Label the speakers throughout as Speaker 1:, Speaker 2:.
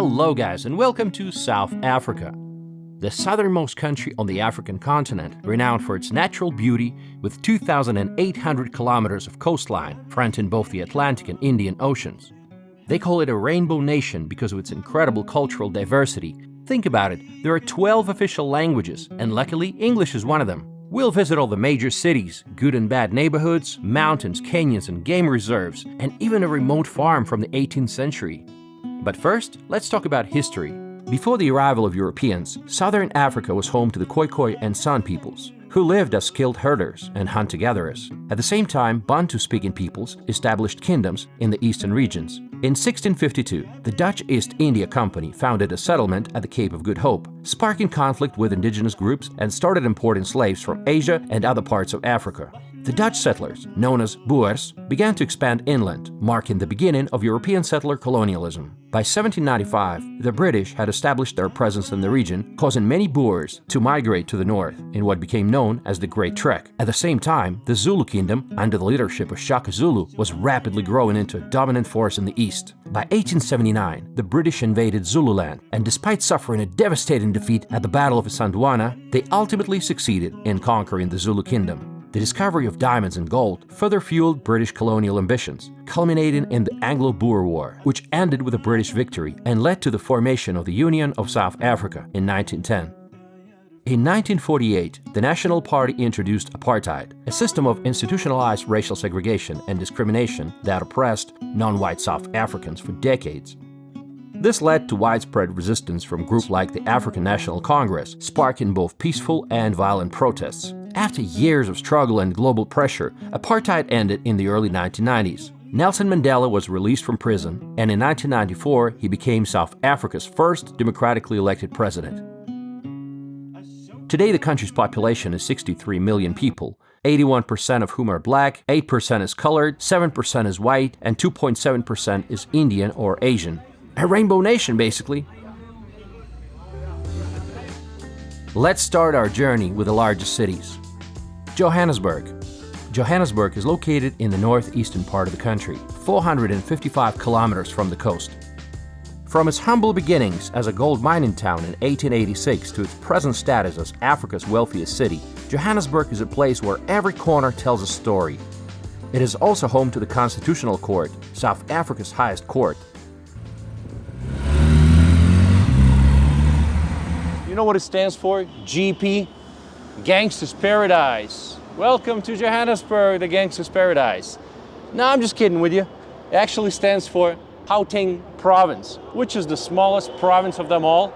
Speaker 1: Hello guys and welcome to South Africa, the southernmost country on the African continent, renowned for its natural beauty with 2,800 kilometers of coastline fronting both the Atlantic and Indian Oceans. They call it a rainbow nation because of its incredible cultural diversity. Think about it, there are 12 official languages, and luckily English is one of them. We'll visit all the major cities, good and bad neighborhoods, mountains, canyons and game reserves, and even a remote farm from the 18th century. But first, let's talk about history. Before the arrival of Europeans, southern Africa was home to the Khoikhoi and San peoples, who lived as skilled herders and hunter-gatherers. At the same time, Bantu-speaking peoples established kingdoms in the eastern regions. In 1652, the Dutch East India Company founded a settlement at the Cape of Good Hope, sparking conflict with indigenous groups and started importing slaves from Asia and other parts of Africa. The Dutch settlers, known as Boers, began to expand inland, marking the beginning of European settler colonialism. By 1795, the British had established their presence in the region, causing many Boers to migrate to the north, in what became known as the Great Trek. At the same time, the Zulu Kingdom, under the leadership of Shaka Zulu, was rapidly growing into a dominant force in the east. By 1879, the British invaded Zululand, and despite suffering a devastating defeat at the Battle of Isandlwana, they ultimately succeeded in conquering the Zulu Kingdom. The discovery of diamonds and gold further fueled British colonial ambitions, culminating in the Anglo-Boer War, which ended with a British victory and led to the formation of the Union of South Africa in 1910. In 1948, the National Party introduced apartheid, a system of institutionalized racial segregation and discrimination that oppressed non-white South Africans for decades. This led to widespread resistance from groups like the African National Congress, sparking both peaceful and violent protests. After years of struggle and global pressure, apartheid ended in the early 1990s. Nelson Mandela was released from prison, and in 1994 he became South Africa's first democratically elected president. Today the country's population is 63 million people, 81% of whom are black, 8% is colored, 7% is white, and 2.7% is Indian or Asian. A rainbow nation, basically. Let's start our journey with the largest cities. Johannesburg. Johannesburg is located in the northeastern part of the country, 455 kilometers from the coast. From its humble beginnings as a gold mining town in 1886 to its present status as Africa's wealthiest city, Johannesburg is a place where every corner tells a story. It is also home to the Constitutional Court, South Africa's highest court.
Speaker 2: You know what it stands for? GP? Gangsta's Paradise. Welcome to Johannesburg, the Gangsta's Paradise. No, I'm just kidding with you. It actually stands for Gauteng Province, which is the smallest province of them all,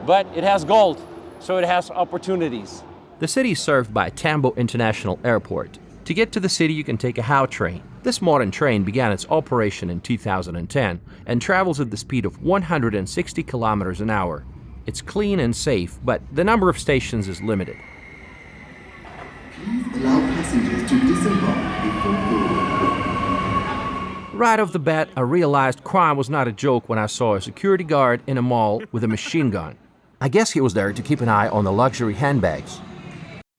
Speaker 2: but it has gold, so it has opportunities.
Speaker 1: The city is served by Tambo International Airport. To get to the city, you can take a HOW train. This modern train began its operation in 2010 and travels at the speed of 160 kilometers an hour. It's clean and safe, but the number of stations is limited.
Speaker 3: Please allow passengers to disembark before boarding.
Speaker 1: Right off the bat, I realized crime was not a joke when I saw a security guard in a mall with a machine gun. I guess he was there to keep an eye on the luxury handbags.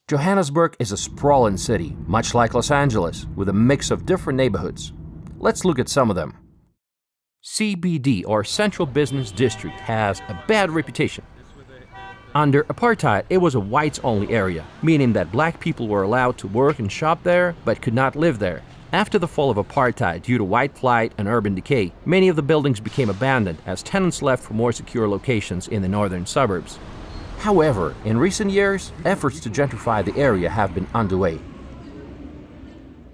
Speaker 1: Johannesburg is a sprawling city, much like Los Angeles, with a mix of different neighborhoods. Let's look at some of them. CBD, or Central Business District, has a bad reputation. Under apartheid, it was a whites-only area, meaning that black people were allowed to work and shop there, but could not live there. After the fall of apartheid due to white flight and urban decay, many of the buildings became abandoned as tenants left for more secure locations in the northern suburbs. However, in recent years, efforts to gentrify the area have been underway.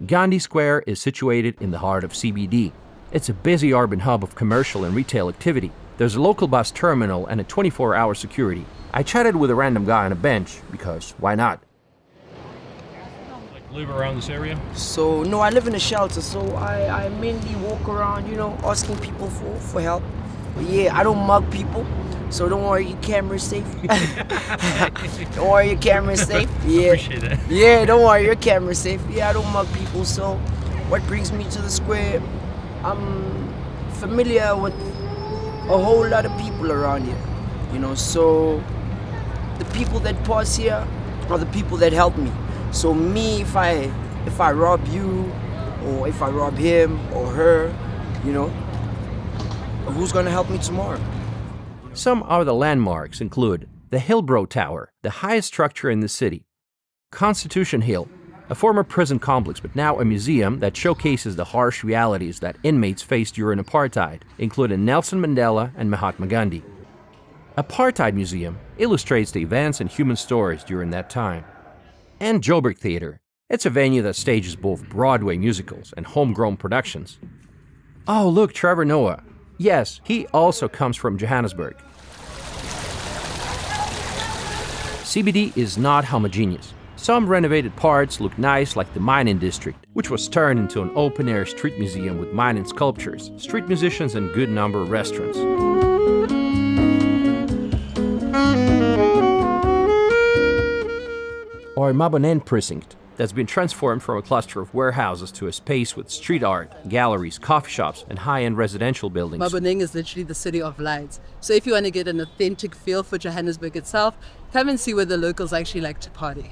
Speaker 1: Gandhi Square is situated in the heart of CBD. It's a busy urban hub of commercial and retail activity. There's a local bus terminal and a 24-hour security. I chatted with a random guy on a bench, because why not?
Speaker 2: Live around this area?
Speaker 4: So, no, I live in a shelter, so I mainly walk around, asking people for help. But yeah, I don't mug people, so don't worry, your camera's safe. Don't worry, your camera's safe. Yeah.
Speaker 2: Appreciate that.
Speaker 4: Yeah, don't worry, your camera's safe. Yeah, I don't mug people, so what brings me to the square? I'm familiar with a whole lot of people around here, so the people that pass here are the people that help me. So me, if I rob you, or if I rob him or her, who's gonna help me tomorrow?
Speaker 1: Some of the landmarks include the Hillbrow Tower, the highest structure in the city, Constitution Hill, a former prison complex but now a museum that showcases the harsh realities that inmates faced during apartheid, including Nelson Mandela and Mahatma Gandhi. Apartheid Museum illustrates the events and human stories during that time. And Joburg Theatre. It's a venue that stages both Broadway musicals and homegrown productions. Oh, look, Trevor Noah. Yes, he also comes from Johannesburg. CBD is not homogeneous. Some renovated parts look nice, like the mining district, which was turned into an open-air street museum with mining sculptures, street musicians, and good number of restaurants. Or Maboneng Precinct, that's been transformed from a cluster of warehouses to a space with street art, galleries, coffee shops, and high-end residential buildings.
Speaker 5: Maboneng is literally the city of lights. So if you want to get an authentic feel for Johannesburg itself, come and see where the locals actually like to party.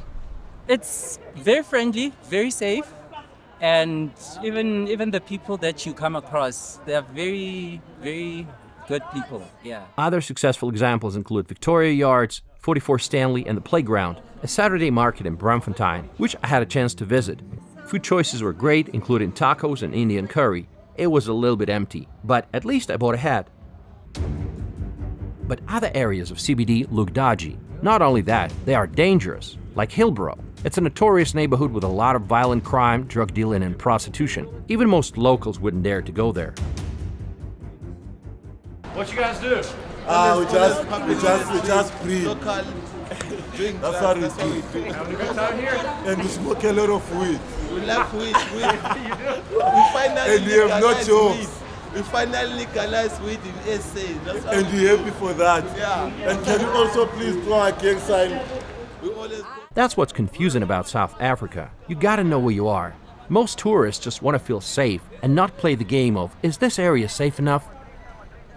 Speaker 6: It's very friendly, very safe, and even the people that you come across, they are very, very good people. Yeah.
Speaker 1: Other successful examples include Victoria Yards, 44 Stanley, and the Playground, a Saturday market in Braamfontein, which I had a chance to visit. Food choices were great, including tacos and Indian curry. It was a little bit empty, but at least I bought a hat. But other areas of CBD look dodgy. Not only that, they are dangerous, like Hillbrow. It's a notorious neighborhood with a lot of violent crime, drug dealing, and prostitution. Even most locals wouldn't dare to go there.
Speaker 2: What you guys do?
Speaker 7: We just breathe. That's what we do.
Speaker 2: Having a good time here?
Speaker 7: And we smoke a lot of weed.
Speaker 8: We love weed.
Speaker 2: You do?
Speaker 8: We finally
Speaker 7: And we have no
Speaker 8: legalized
Speaker 7: jobs.
Speaker 8: weed. We finally legalized weed in SA. That's how
Speaker 7: And we're happy for that.
Speaker 8: Yeah.
Speaker 7: And can you also please draw a gang sign?
Speaker 8: we always go.
Speaker 1: That's what's confusing about South Africa. You gotta know where you are. Most tourists just want to feel safe and not play the game of, is this area safe enough?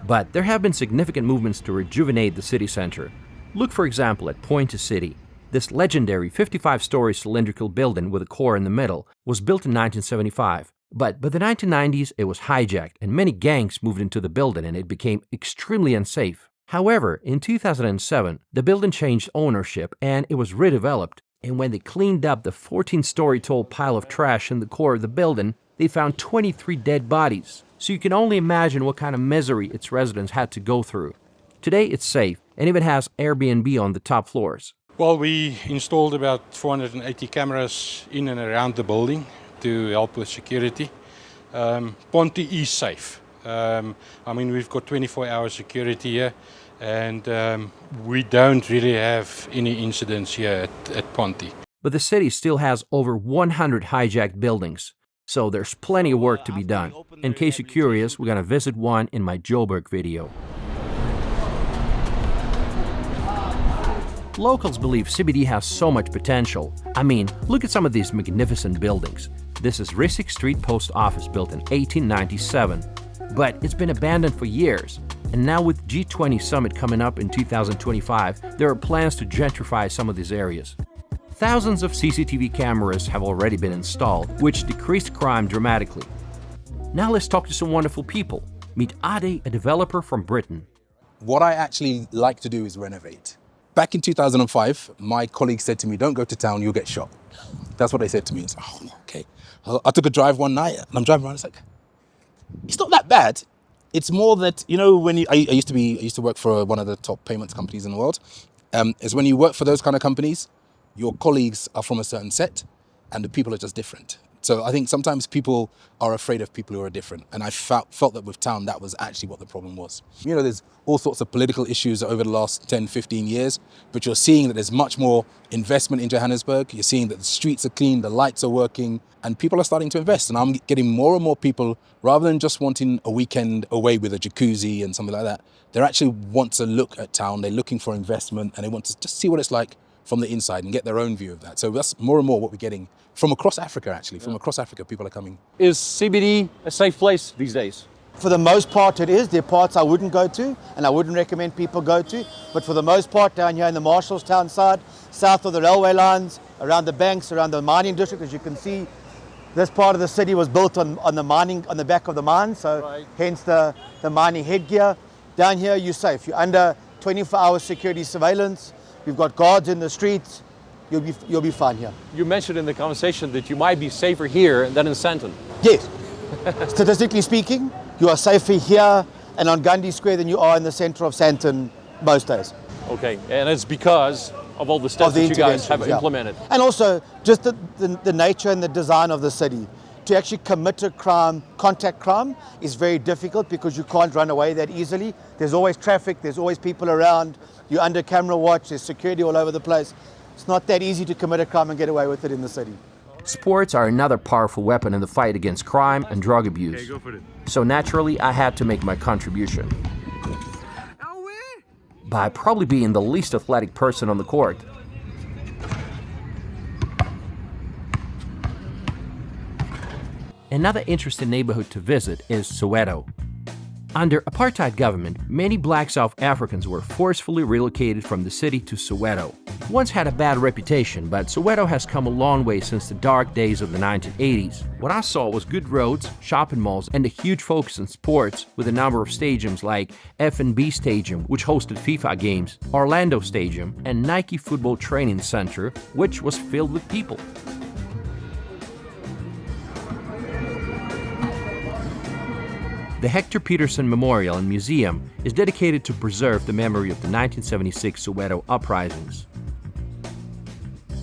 Speaker 1: But there have been significant movements to rejuvenate the city center. Look, for example, at Pointe City. This legendary 55-story cylindrical building with a core in the middle was built in 1975. But by the 1990s, it was hijacked and many gangs moved into the building and it became extremely unsafe. However, in 2007, the building changed ownership and it was redeveloped. And when they cleaned up the 14-story tall pile of trash in the core of the building, they found 23 dead bodies. So you can only imagine what kind of misery its residents had to go through. Today, it's safe and even has Airbnb on the top floors.
Speaker 9: Well, we installed about 480 cameras in and around the building to help with security. Ponte is safe. We've got 24-hour security here, and we don't really have any incidents here at Ponte.
Speaker 1: But the city still has over 100 hijacked buildings, so there's plenty of work to be done. In case you're curious, we're gonna visit one in my Joburg video. Locals believe CBD has so much potential. I mean, look at some of these magnificent buildings. This is Rissik Street Post Office, built in 1897. But it's been abandoned for years. And now with G20 Summit coming up in 2025, there are plans to gentrify some of these areas. Thousands of CCTV cameras have already been installed, which decreased crime dramatically. Now let's talk to some wonderful people. Meet Ade, a developer from Britain.
Speaker 10: What I actually like to do is renovate. Back in 2005, my colleague said to me, don't go to town, you'll get shot. That's what they said to me. It's like, oh, okay. I took a drive one night and I'm driving around, it's like, it's not that bad. It's more that, when I used to work for one of the top payments companies in the world, is when you work for those kind of companies, your colleagues are from a certain set and the people are just different. So I think sometimes people are afraid of people who are different. And I felt that with town, that was actually what the problem was. There's all sorts of political issues over the last 10, 15 years, but you're seeing that there's much more investment in Johannesburg. You're seeing that the streets are clean, the lights are working, and people are starting to invest. And I'm getting more and more people, rather than just wanting a weekend away with a jacuzzi and something like that, they actually want to look at town. They're looking for investment and they want to just see what it's like from the inside and get their own view of that. So that's more and more what we're getting from across Africa, actually. From across Africa, people are coming.
Speaker 2: Is CBD a safe place these days?
Speaker 11: For the most part it is. There are parts I wouldn't go to and I wouldn't recommend people go to. But for the most part, down here in the Marshallstown side, south of the railway lines, around the banks, around the mining district, as you can see, this part of the city was built on the mining, on the back of the mine, so hence the mining headgear. Down here, you're safe. You're under 24-hour security surveillance. We've got guards in the streets. You'll be fine here.
Speaker 2: You mentioned in the conversation that you might be safer here than in Sandton.
Speaker 11: Yes. Statistically speaking, you are safer here and on Gandhi Square than you are in the center of Sandton most days.
Speaker 2: Okay, and it's because of all the steps that you guys have implemented.
Speaker 11: And also just the nature and the design of the city. To actually commit a crime, contact crime, is very difficult because you can't run away that easily. There's always traffic, there's always people around, you're under camera watch, there's security all over the place. It's not that easy to commit a crime and get away with it in the city.
Speaker 1: Sports are another powerful weapon in the fight against crime and drug abuse.
Speaker 2: Okay, go for it.
Speaker 1: So naturally, I had to make my contribution by probably being the least athletic person on the court. Another interesting neighborhood to visit is Soweto. Under apartheid government, many black South Africans were forcefully relocated from the city to Soweto. Once had a bad reputation, but Soweto has come a long way since the dark days of the 1980s. What I saw was good roads, shopping malls, and a huge focus on sports with a number of stadiums like F&B Stadium, which hosted FIFA games, Orlando Stadium, and Nike Football Training Center, which was filled with people. The Hector Peterson Memorial and Museum is dedicated to preserve the memory of the 1976 Soweto uprisings.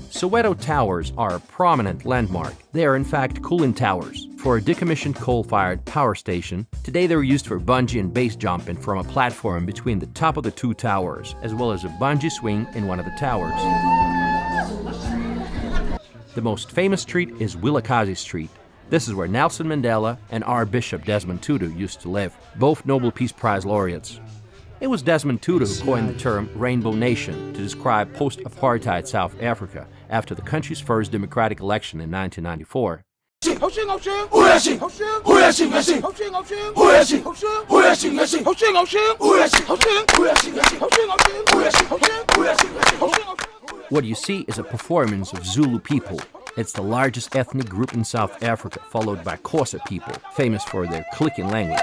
Speaker 1: Soweto Towers are a prominent landmark. They are in fact cooling towers for a decommissioned coal-fired power station. Today they're used for bungee and base jumping from a platform between the top of the two towers, as well as a bungee swing in one of the towers. The most famous street is Willakazi Street. This is where Nelson Mandela and our Bishop Desmond Tutu used to live, both Nobel Peace Prize laureates. It was Desmond Tutu who coined the term Rainbow Nation to describe post-apartheid South Africa after the country's first democratic election in 1994. What you see is a performance of Zulu people. It's the largest ethnic group in South Africa, followed by Xhosa people, famous for their clicking language.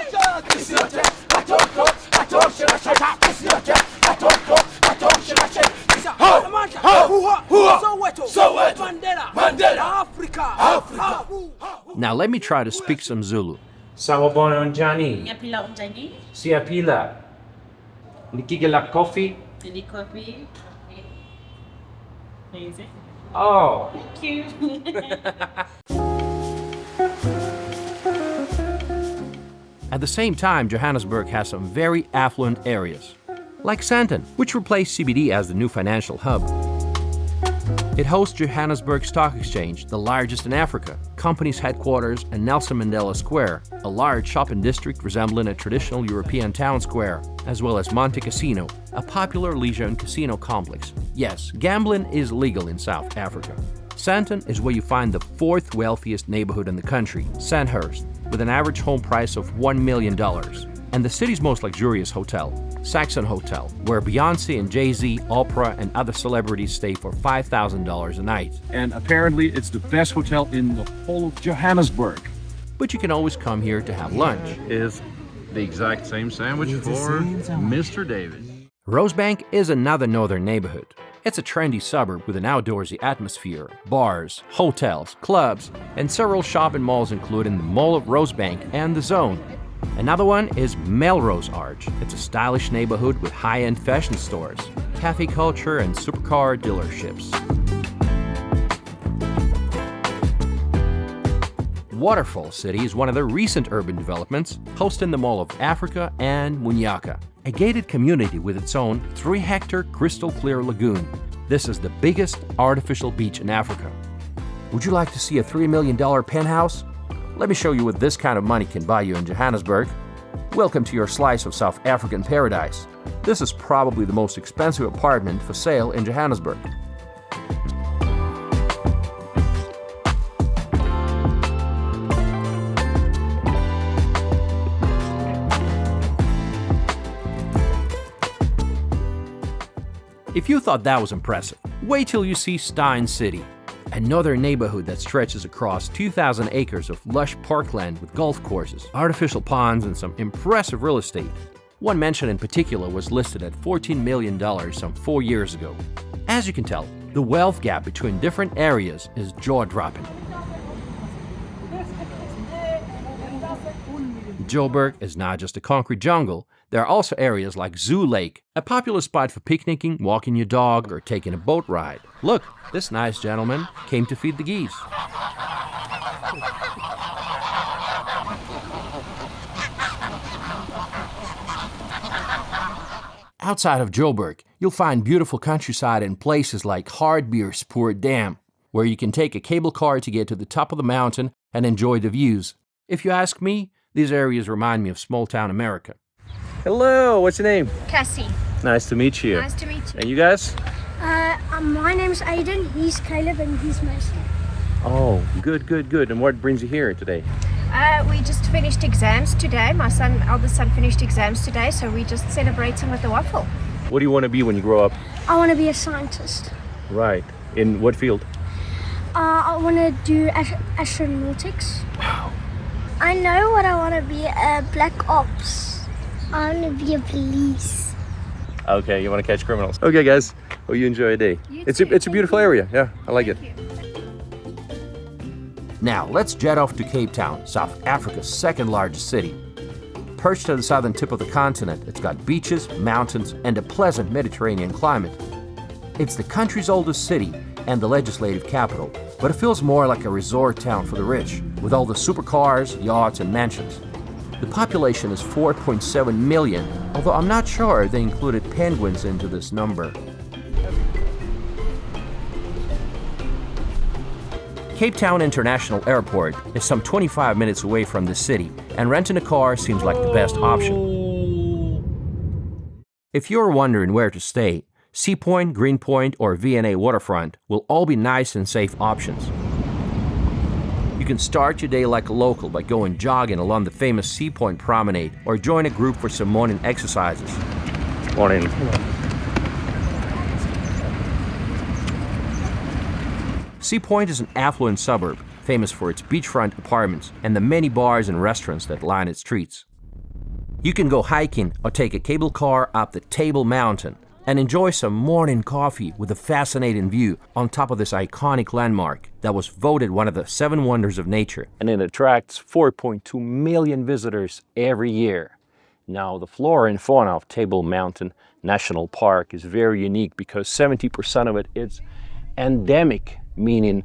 Speaker 1: Now let me try to speak some Zulu.
Speaker 12: Sawubona unjani? Siyaphila unjani? Siyaphila. Nikigela coffee?
Speaker 13: Coffee. Amazing.
Speaker 12: Oh.
Speaker 13: Thank you.
Speaker 1: At the same time, Johannesburg has some very affluent areas, like Sandton, which replaced CBD as the new financial hub. It hosts Johannesburg Stock Exchange, the largest in Africa, company's headquarters, and Nelson Mandela Square, a large shopping district resembling a traditional European town square, as well as Monte Casino, a popular leisure and casino complex. Yes, gambling is legal in South Africa. Sandton is where you find the fourth wealthiest neighborhood in the country, Sandhurst, with an average home price of $1 million, and the city's most luxurious hotel, Saxon Hotel, where Beyonce and Jay-Z, Oprah, and other celebrities stay for $5,000 a night.
Speaker 14: And apparently it's the best hotel in the whole of Johannesburg.
Speaker 1: But you can always come here to have lunch.
Speaker 15: Is the exact same sandwich for Mr. David.
Speaker 1: Rosebank is another northern neighborhood. It's a trendy suburb with an outdoorsy atmosphere, bars, hotels, clubs, and several shopping malls including the Mall of Rosebank and The Zone. Another one is Melrose Arch. It's a stylish neighborhood with high-end fashion stores, cafe culture, and supercar dealerships. Waterfall City is one of the recent urban developments, hosting the Mall of Africa and Munyaka, a gated community with its own 3-hectare crystal-clear lagoon. This is the biggest artificial beach in Africa. Would you like to see a $3 million penthouse? Let me show you what this kind of money can buy you in Johannesburg. Welcome to your slice of South African paradise. This is probably the most expensive apartment for sale in Johannesburg. If you thought that was impressive, wait till you see Stein City, another neighborhood that stretches across 2,000 acres of lush parkland with golf courses, artificial ponds, and some impressive real estate. One mansion in particular was listed at $14 million some 4 years ago. As you can tell, the wealth gap between different areas is jaw-dropping. Joburg is not just a concrete jungle. There are also areas like Zoo Lake, a popular spot for picnicking, walking your dog, or taking a boat ride. Look, this nice gentleman came to feed the geese. Outside of Joburg, you'll find beautiful countryside in places like Hartbeespoort Dam, where you can take a cable car to get to the top of the mountain and enjoy the views. If you ask me, these areas remind me of small-town America.
Speaker 2: Hello, what's your name?
Speaker 16: Cassie.
Speaker 2: Nice to meet you.
Speaker 16: Nice to meet you.
Speaker 2: And you guys?
Speaker 16: My name's Aiden, he's Caleb, and he's Mason.
Speaker 2: Oh, good. And what brings you here today?
Speaker 16: We just finished exams today. My eldest son finished exams today, so we're just celebrating with the waffle.
Speaker 2: What do you want to be when you grow up?
Speaker 16: I want to be a scientist.
Speaker 2: Right. In what field?
Speaker 16: I want to do astronautics.
Speaker 2: Wow.
Speaker 16: I know what I want to be, black ops. I want to be a police.
Speaker 2: Okay, you want to catch criminals. Okay, guys. Well, you enjoy your day. It's a beautiful area. Yeah, I like it.
Speaker 1: Now, let's jet off to Cape Town, South Africa's second largest city. Perched at the southern tip of the continent, it's got beaches, mountains, and a pleasant Mediterranean climate. It's the country's oldest city and the legislative capital, but it feels more like a resort town for the rich, with all the supercars, yachts, and mansions. The population is 4.7 million, although I'm not sure they included penguins into this number. Cape Town International Airport is some 25 minutes away from the city, and renting a car seems like the best option. If you're wondering where to stay, Sea Point, Greenpoint, or V&A Waterfront will all be nice and safe options. You can start your day like a local by going jogging along the famous Sea Point Promenade, or join a group for some morning exercises.
Speaker 2: Morning.
Speaker 1: Sea Point is an affluent suburb, famous for its beachfront apartments and the many bars and restaurants that line its streets. You can go hiking or take a cable car up the Table Mountain and enjoy some morning coffee with a fascinating view on top of this iconic landmark that was voted one of the 7 wonders of nature.
Speaker 2: And it attracts 4.2 million visitors every year. Now, the flora and fauna of Table Mountain National Park is very unique because 70% of it is endemic, meaning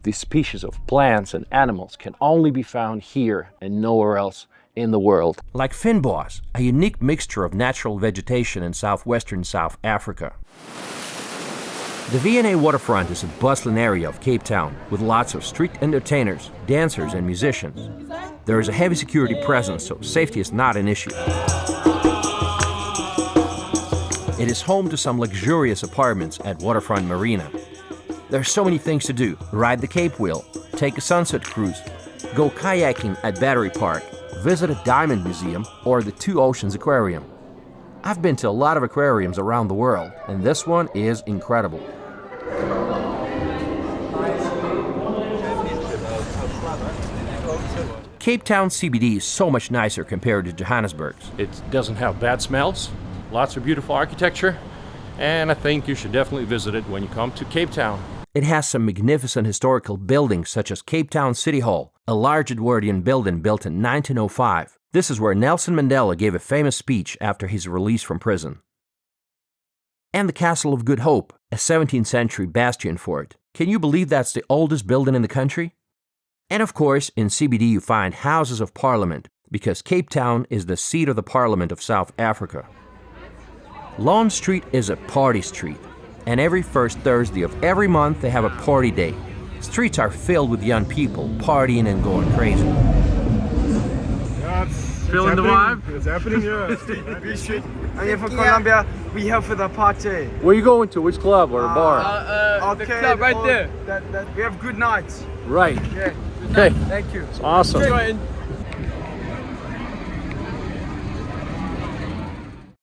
Speaker 2: the species of plants and animals can only be found here and nowhere else in the world.
Speaker 1: Like fynbos, a unique mixture of natural vegetation in southwestern South Africa. The V&A Waterfront is a bustling area of Cape Town with lots of street entertainers, dancers, and musicians. There is a heavy security presence, so safety is not an issue. It is home to some luxurious apartments at Waterfront Marina. There are so many things to do. Ride the Cape Wheel, take a sunset cruise, go kayaking at Battery Park, visit a diamond museum, or the Two Oceans Aquarium. I've been to a lot of aquariums around the world, and this one is incredible. Cape Town CBD is so much nicer compared to Johannesburg's.
Speaker 12: It doesn't have bad smells, lots of beautiful architecture, and I think you should definitely visit it when you come to Cape Town.
Speaker 1: It has some magnificent historical buildings such as Cape Town City Hall, a large Edwardian building built in 1905. This is where Nelson Mandela gave a famous speech after his release from prison. And the Castle of Good Hope, a 17th century bastion fort. Can you believe that's the oldest building in the country? And of course, in CBD you find Houses of Parliament, because Cape Town is the seat of the Parliament of South Africa. Lawn Street is a party street, and every first Thursday of every month they have a party day. Streets are filled with young people partying and going crazy.
Speaker 17: Yeah, feeling the vibe? It's happening here. B Street. I'm here from Colombia. We here for the party.
Speaker 2: Where are you going to? Which club or bar?
Speaker 17: Okay, the club right there. We have good nights.
Speaker 2: Right.
Speaker 17: Yeah.
Speaker 2: Okay.
Speaker 17: Thank you.
Speaker 2: It's awesome.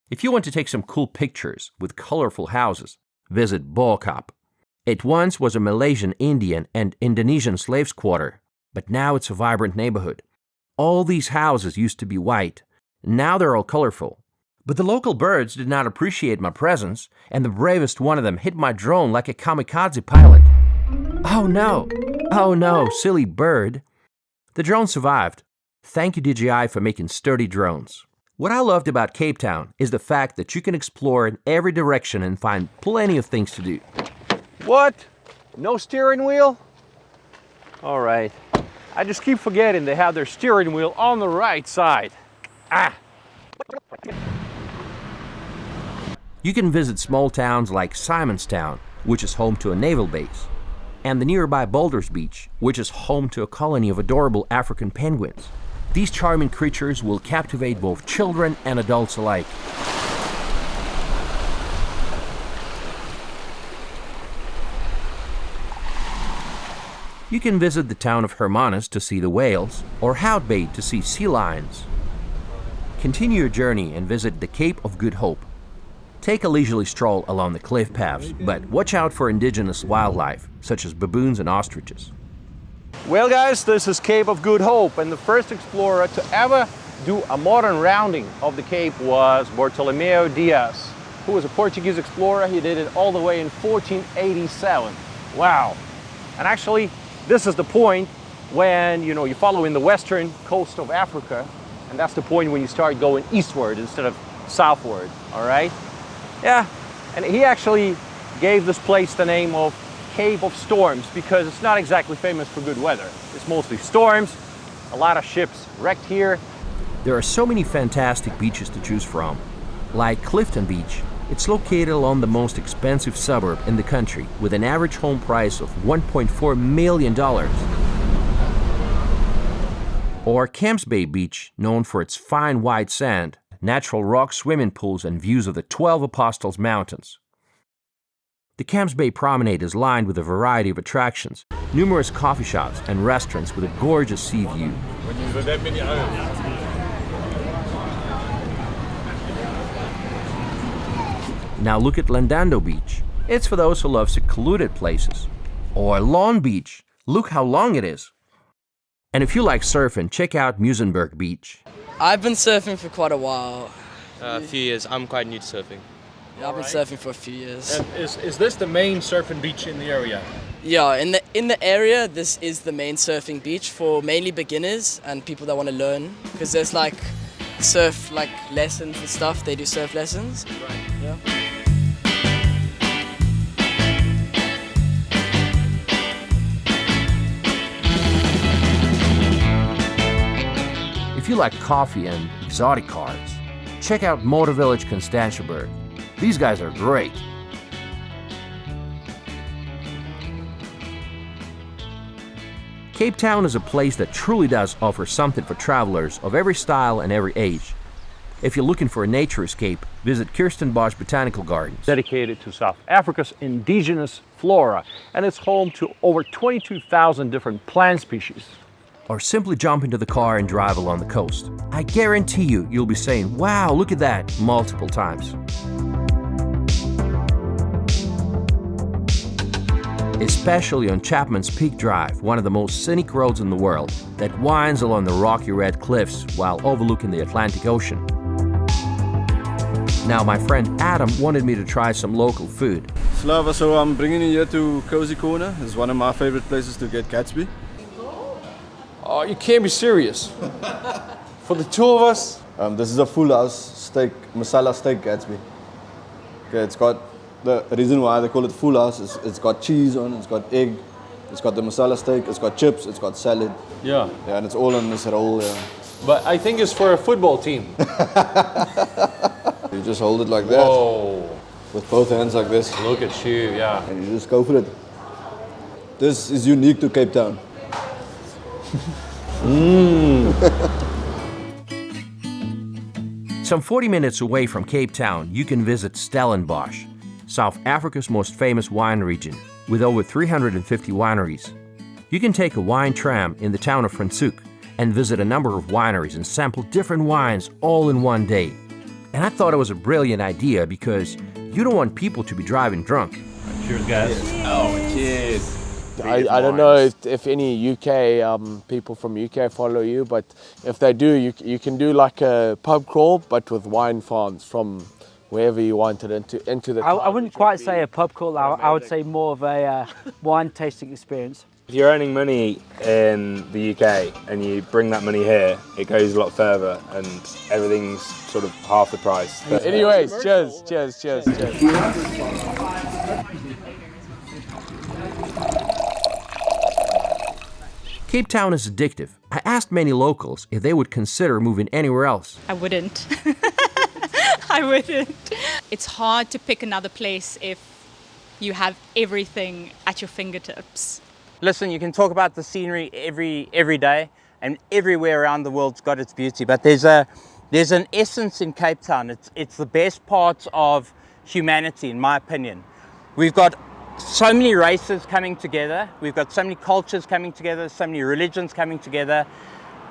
Speaker 1: If you want to take some cool pictures with colorful houses, visit Bokap. It once was a Malaysian, Indian, and Indonesian slaves' quarter, but now it's a vibrant neighborhood. All these houses used to be white. Now they're all colorful. But the local birds did not appreciate my presence, and the bravest one of them hit my drone like a kamikaze pilot. Oh no! Oh no, silly bird! The drone survived. Thank you DJI for making sturdy drones. What I loved about Cape Town is the fact that you can explore in every direction and find plenty of things to do.
Speaker 2: What? No steering wheel? All right. I just keep forgetting they have their steering wheel on the right side. Ah!
Speaker 1: You can visit small towns like Simonstown, which is home to a naval base, and the nearby Boulders Beach, which is home to a colony of adorable African penguins. These charming creatures will captivate both children and adults alike. You can visit the town of Hermanus to see the whales, or Hout Bay to see sea lions. Continue your journey and visit the Cape of Good Hope. Take a leisurely stroll along the cliff paths, but watch out for indigenous wildlife, such as baboons and ostriches.
Speaker 2: Well guys, this is Cape of Good Hope, and the first explorer to ever do a modern rounding of the Cape was Bartolomeu Dias, who was a Portuguese explorer. He did it all the way in 1487. Wow. And actually, this is the point when, you follow in the western coast of Africa, and that's the point when you start going eastward instead of southward, all right? Yeah, and he actually gave this place the name of Cape of Storms because it's not exactly famous for good weather. It's mostly storms, a lot of ships wrecked here.
Speaker 1: There are so many fantastic beaches to choose from. Like Clifton Beach, it's located along the most expensive suburb in the country with an average home price of $1.4 million. Or Camps Bay Beach, known for its fine white sand, natural rock swimming pools and views of the 12 Apostles Mountains. The Camps Bay Promenade is lined with a variety of attractions, numerous coffee shops and restaurants with a gorgeous sea view. Now look at Landando Beach. It's for those who love secluded places. Or Long Beach. Look how long it is. And if you like surfing, check out Muizenberg Beach.
Speaker 18: I've been surfing for quite a while.
Speaker 19: A few years. I'm quite new to surfing.
Speaker 18: Yeah, I've been surfing for a few years.
Speaker 12: And is this the main surfing beach in the area?
Speaker 18: Yeah, in the area, this is the main surfing beach for mainly beginners and people that want to learn. Because there's like surf lessons and stuff. They do surf lessons.
Speaker 12: Right.
Speaker 18: Yeah.
Speaker 1: If you like coffee and exotic cars, check out Motor Village Constantiaberg. These guys are great. Cape Town is a place that truly does offer something for travelers of every style and every age. If you're looking for a nature escape, visit Kirstenbosch Botanical Gardens.
Speaker 2: Dedicated to South Africa's indigenous flora, and it's home to over 22,000 different plant species.
Speaker 1: Or simply jump into the car and drive along the coast. I guarantee you'll be saying, wow, look at that, multiple times. Especially on Chapman's Peak Drive, one of the most scenic roads in the world, that winds along the rocky red cliffs while overlooking the Atlantic Ocean. Now, my friend Adam wanted me to try some local food.
Speaker 20: Slava, so I'm bringing you here to Cozy Corner. It's one of my favorite places to get Gatsby.
Speaker 2: Oh, you can't be serious. For the two of us?
Speaker 20: This is a full house steak, masala steak Gatsby. Okay, it's got, the reason why they call it full house is it's got cheese on it, it's got egg, it's got the masala steak, it's got chips, it's got salad.
Speaker 2: Yeah.
Speaker 20: Yeah, and it's all on this roll, yeah.
Speaker 2: But I think it's for a football team.
Speaker 20: You just hold it like that.
Speaker 2: Whoa.
Speaker 20: With both hands like this.
Speaker 2: Look at you, yeah.
Speaker 20: And you just go for it. This is unique to Cape Town.
Speaker 1: Some 40 minutes away from Cape Town, you can visit Stellenbosch, South Africa's most famous wine region, with over 350 wineries. You can take a wine tram in the town of Franschhoek and visit a number of wineries and sample different wines all in one day. And I thought it was a brilliant idea because you don't want people to be driving drunk.
Speaker 2: Cheers, guys.
Speaker 8: Oh, cheers.
Speaker 21: I don't know if any UK people from UK follow you, but if they do, you can do like a pub crawl, but with wine farms from wherever you wanted into the
Speaker 22: I wouldn't quite say a pub crawl. I would say more of a wine tasting experience.
Speaker 23: If you're earning money in the UK and you bring that money here, it goes a lot further and everything's sort of half the price.
Speaker 21: But anyways, cheers.
Speaker 1: Cape Town is addictive. I asked many locals if they would consider moving anywhere else.
Speaker 24: I wouldn't. I wouldn't. It's hard to pick another place if you have everything at your fingertips.
Speaker 6: Listen, you can talk about the scenery every day, and everywhere around the world's got its beauty, but there's an essence in Cape Town. It's the best parts of humanity, in my opinion. We've got so many races coming together, we've got so many cultures coming together, so many religions coming together,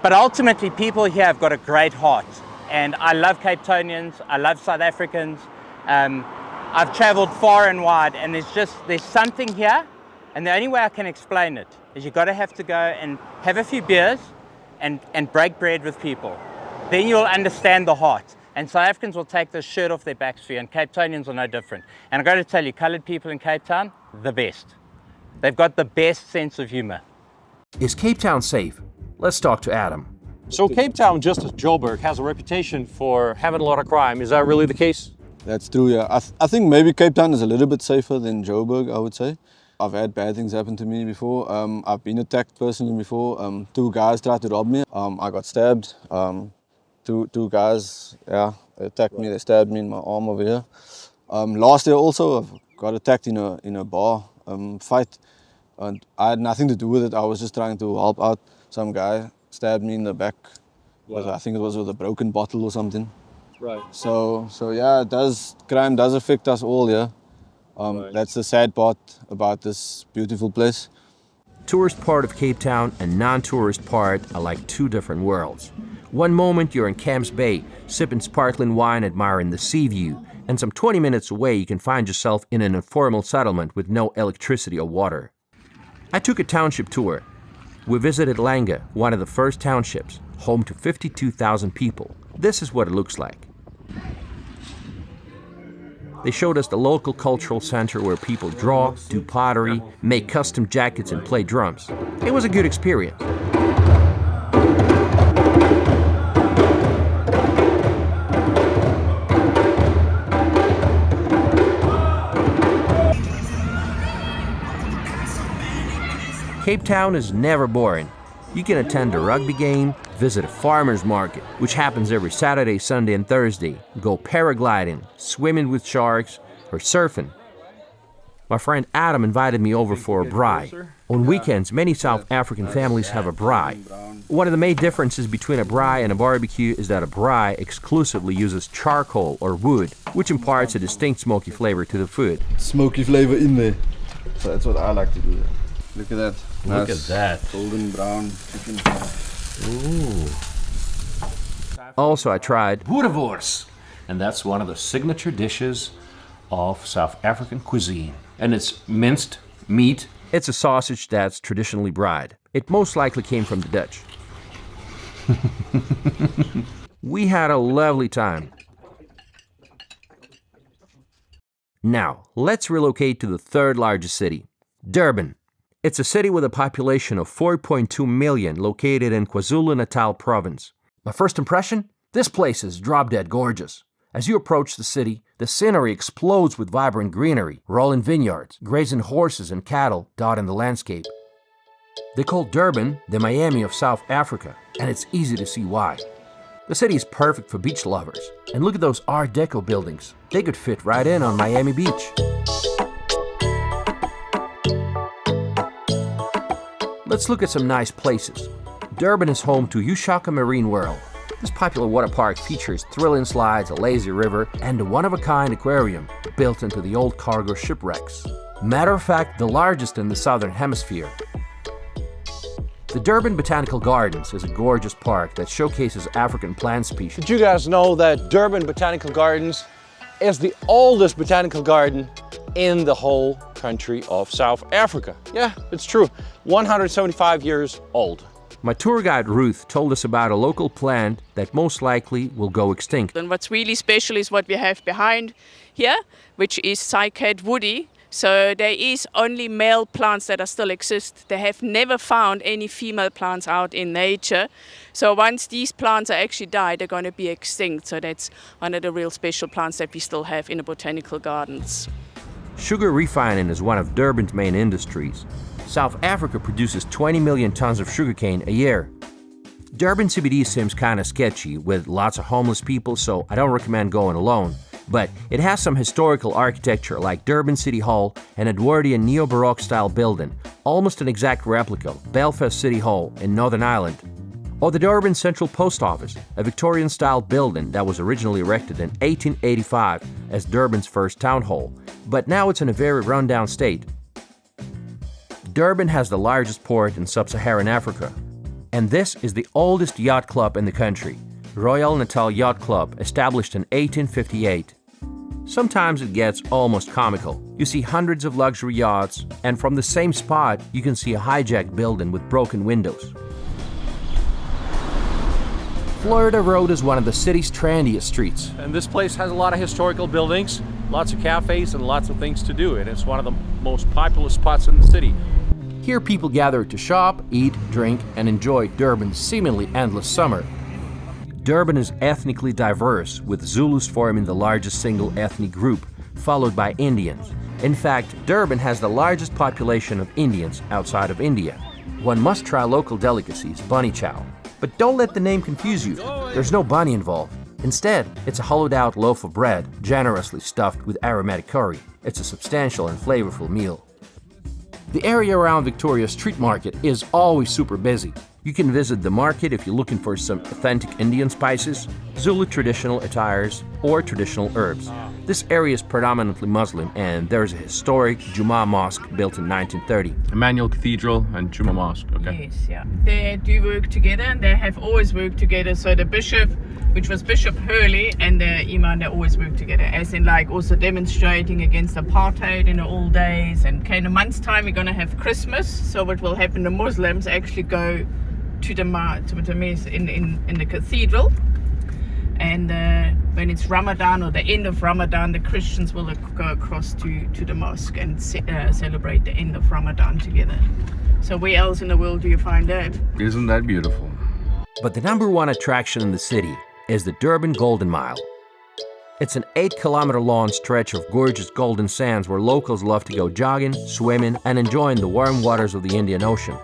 Speaker 6: but ultimately people here have got a great heart. And I love Cape Townians, I love South Africans. I've traveled far and wide, and there's something here, and the only way I can explain it is you've got to have to go and have a few beers and break bread with people. Then you'll understand the heart. And South Africans will take the shirt off their backs for you, and Cape Townians are no different. And I've got to tell you, coloured people in Cape Town, the best. They've got the best sense of humour.
Speaker 1: Is Cape Town safe? Let's talk to Adam.
Speaker 12: So Cape Town, just as Joburg, has a reputation for having a lot of crime. Is that really the case?
Speaker 20: That's true, yeah. I think maybe Cape Town is a little bit safer than Joburg, I would say. I've had bad things happen to me before. I've been attacked personally before. 2 guys tried to rob me. I got stabbed. Two guys, attacked me. They stabbed me in my arm over here. Last year also, I got attacked in a bar fight, and I had nothing to do with it. I was just trying to help out. Some guy stabbed me in the back. Wow. I think it was with a broken bottle or something.
Speaker 12: Right.
Speaker 20: So yeah, crime does affect us all, yeah. Right. That's the sad part about this beautiful place.
Speaker 1: Tourist part of Cape Town and non-tourist part are like 2 different worlds. One moment you're in Camps Bay, sipping sparkling wine, admiring the sea view, and some 20 minutes away you can find yourself in an informal settlement with no electricity or water. I took a township tour. We visited Langa, one of the first townships, home to 52,000 people. This is what it looks like. They showed us the local cultural center where people draw, do pottery, make custom jackets and play drums. It was a good experience. Cape Town is never boring. You can attend a rugby game, visit a farmer's market, which happens every Saturday, Sunday, and Thursday, go paragliding, swimming with sharks, or surfing. My friend Adam invited me over for a braai. On weekends, many South African families have a braai. One of the main differences between a braai and a barbecue is that a braai exclusively uses charcoal or wood, which imparts a distinct smoky flavor to the food.
Speaker 20: Smoky flavor in there. So that's what I like to do. Look at that.
Speaker 1: Look at that.
Speaker 20: Golden brown chicken.
Speaker 1: Ooh. Also, I tried boerewors, and that's one of the signature dishes of South African cuisine. And it's minced meat. It's a sausage that's traditionally braaied. It most likely came from the Dutch. We had a lovely time. Now, let's relocate to the 3rd largest city, Durban. It's a city with a population of 4.2 million located in KwaZulu-Natal province. My first impression? This place is drop-dead gorgeous. As you approach the city, the scenery explodes with vibrant greenery, rolling vineyards, grazing horses and cattle dotting the landscape. They call Durban the Miami of South Africa, and it's easy to see why. The city is perfect for beach lovers, and look at those Art Deco buildings. They could fit right in on Miami Beach. Let's look at some nice places. Durban is home to Ushaka Marine World. This popular water park features thrilling slides, a lazy river, and a one-of-a-kind aquarium built into the old cargo shipwrecks. Matter of fact, the largest in the southern hemisphere. The Durban Botanical Gardens is a gorgeous park that showcases African plant species.
Speaker 2: Did you guys know that Durban Botanical Gardens is the oldest botanical garden in the whole country of South Africa. Yeah, it's true. 175 years old.
Speaker 1: My tour guide Ruth told us about a local plant that most likely will go extinct.
Speaker 3: And what's really special is what we have behind here, which is cycad woody. So there is only male plants that are still exist. They have never found any female plants out in nature. So once these plants are actually died, they're going to be extinct. So that's one of the real special plants that we still have in the botanical gardens.
Speaker 1: Sugar refining is one of Durban's main industries. South Africa produces 20 million tons of sugarcane a year. Durban CBD seems kind of sketchy with lots of homeless people, so I don't recommend going alone. But it has some historical architecture like Durban City Hall, an Edwardian neo-Baroque style building, almost an exact replica of Belfast City Hall in Northern Ireland. Or the Durban Central Post Office, a Victorian style building that was originally erected in 1885 as Durban's first town hall, but now it's in a very rundown state. Durban has the largest port in sub-Saharan Africa, and this is the oldest yacht club in the country, Royal Natal Yacht Club, established in 1858. Sometimes it gets almost comical. You see hundreds of luxury yachts, and from the same spot you can see a hijacked building with broken windows. Florida Road is one of the city's trendiest streets.
Speaker 12: And this place has a lot of historical buildings, lots of cafes, and lots of things to do, and it's one of the most popular spots in the city.
Speaker 1: Here people gather to shop, eat, drink, and enjoy Durban's seemingly endless summer. Durban is ethnically diverse, with Zulus forming the largest single ethnic group, followed by Indians. In fact, Durban has the largest population of Indians outside of India. One must try local delicacies, bunny chow. But don't let the name confuse you. There's no bunny involved. Instead, it's a hollowed-out loaf of bread, generously stuffed with aromatic curry. It's a substantial and flavorful meal. The area around Victoria Street Market is always super busy. You can visit the market if you're looking for some authentic Indian spices, Zulu traditional attires, or traditional herbs. This area is predominantly Muslim, and there's a historic Juma Mosque built in 1930.
Speaker 15: Emmanuel Cathedral and Juma Mosque, okay.
Speaker 3: Yes, yeah. They do work together, and they have always worked together. So the bishop, which was Bishop Hurley, and the imam, they always worked together. As in, like, also demonstrating against apartheid in the old days. And in a month's time, we're going to have Christmas. So what will happen, the Muslims actually go to the mass in the cathedral, and when it's Ramadan or the end of Ramadan, the Christians will go across to the mosque and celebrate the end of Ramadan together. So where else in the world do you find that?
Speaker 15: Isn't that beautiful?
Speaker 1: But the number one attraction in the city is the Durban Golden Mile. It's an 8-kilometer long stretch of gorgeous golden sands where locals love to go jogging, swimming, and enjoying the warm waters of the Indian Ocean.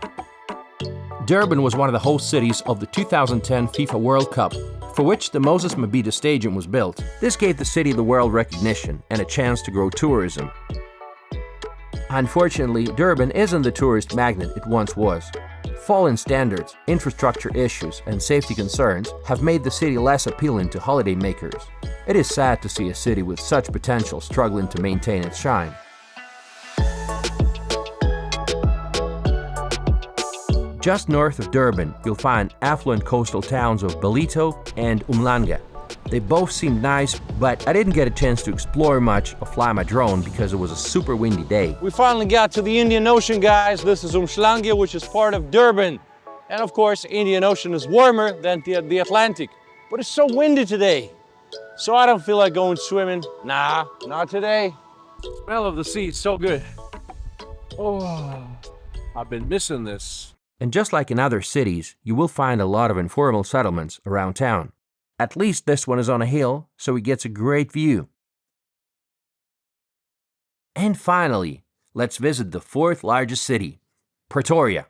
Speaker 1: Durban was one of the host cities of the 2010 FIFA World Cup, for which the Moses Mabhida Stadium was built. This gave the city the world recognition and a chance to grow tourism. Unfortunately, Durban isn't the tourist magnet it once was. Fallen standards, infrastructure issues, and safety concerns have made the city less appealing to holidaymakers. It is sad to see a city with such potential struggling to maintain its shine. Just north of Durban, you'll find affluent coastal towns of Ballito and Mpumalanga. They both seemed nice, but I didn't get a chance to explore much or fly my drone because it was a super windy day.
Speaker 2: We finally got to the Indian Ocean, guys. This is Mpumalanga, which is part of Durban. And of course, Indian Ocean is warmer than the Atlantic. But it's so windy today. So I don't feel like going swimming. Nah, not today.
Speaker 12: The smell of the sea is so good. Oh, I've been missing this.
Speaker 1: And just like in other cities, you will find a lot of informal settlements around town. At least this one is on a hill, so it gets a great view. And finally, let's visit the fourth largest city, Pretoria.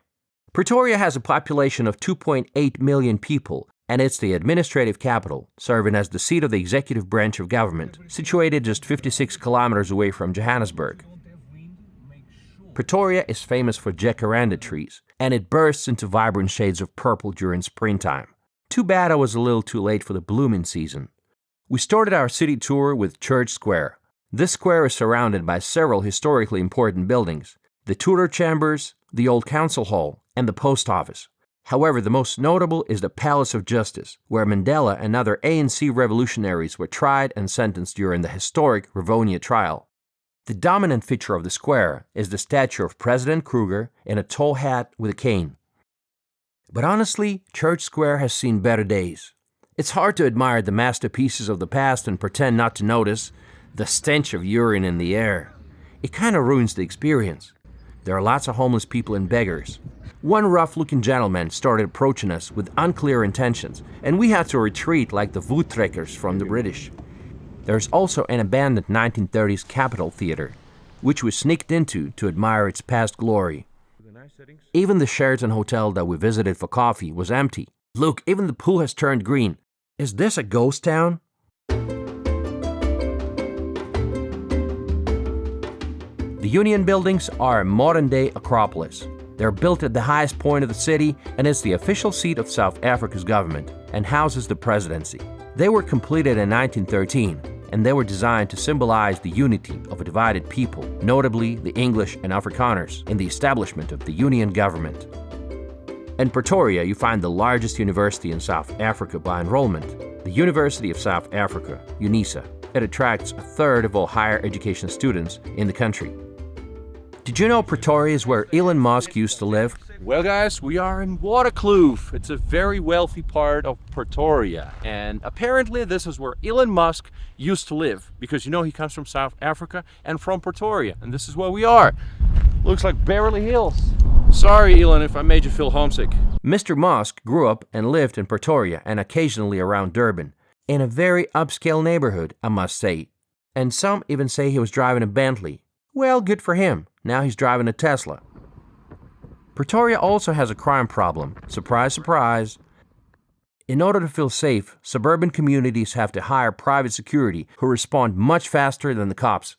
Speaker 1: Pretoria has a population of 2.8 million people, and it's the administrative capital, serving as the seat of the executive branch of government, situated just 56 kilometers away from Johannesburg. Pretoria is famous for jacaranda trees, and it bursts into vibrant shades of purple during springtime. Too bad I was a little too late for the blooming season. We started our city tour with Church Square. This square is surrounded by several historically important buildings: the Tudor Chambers, the Old Council Hall, and the Post Office. However, the most notable is the Palace of Justice, where Mandela and other ANC revolutionaries were tried and sentenced during the historic Rivonia trial. The dominant feature of the square is the statue of President Kruger in a tall hat with a cane. But honestly, Church Square has seen better days. It's hard to admire the masterpieces of the past and pretend not to notice the stench of urine in the air. It kind of ruins the experience. There are lots of homeless people and beggars. One rough-looking gentleman started approaching us with unclear intentions, and we had to retreat like the voetrekkers from the British. There's also an abandoned 1930s Capitol Theater, which we sneaked into to admire its past glory. Even the Sheraton Hotel that we visited for coffee was empty. Look, even the pool has turned green. Is this a ghost town? The Union Buildings are a modern-day Acropolis. They're built at the highest point of the city, and it's the official seat of South Africa's government and houses the presidency. They were completed in 1913, and they were designed to symbolize the unity of a divided people, notably the English and Afrikaners, in the establishment of the Union government. In Pretoria, you find the largest university in South Africa by enrollment, the University of South Africa, UNISA. It attracts a third of all higher education students in the country. Did you know Pretoria is where Elon Musk used to live?
Speaker 12: Well guys, we are in Waterkloof. It's a very wealthy part of Pretoria, and apparently this is where Elon Musk used to live, because you know he comes from South Africa and from Pretoria, and this is where we are. Looks like Beverly Hills. Sorry Elon if I made you feel homesick.
Speaker 1: Mr. Musk grew up and lived in Pretoria and occasionally around Durban, in a very upscale neighborhood, I must say. And some even say he was driving a Bentley. Well, good for him. Now he's driving a Tesla. Pretoria also has a crime problem. Surprise, surprise. In order to feel safe, suburban communities have to hire private security who respond much faster than the cops.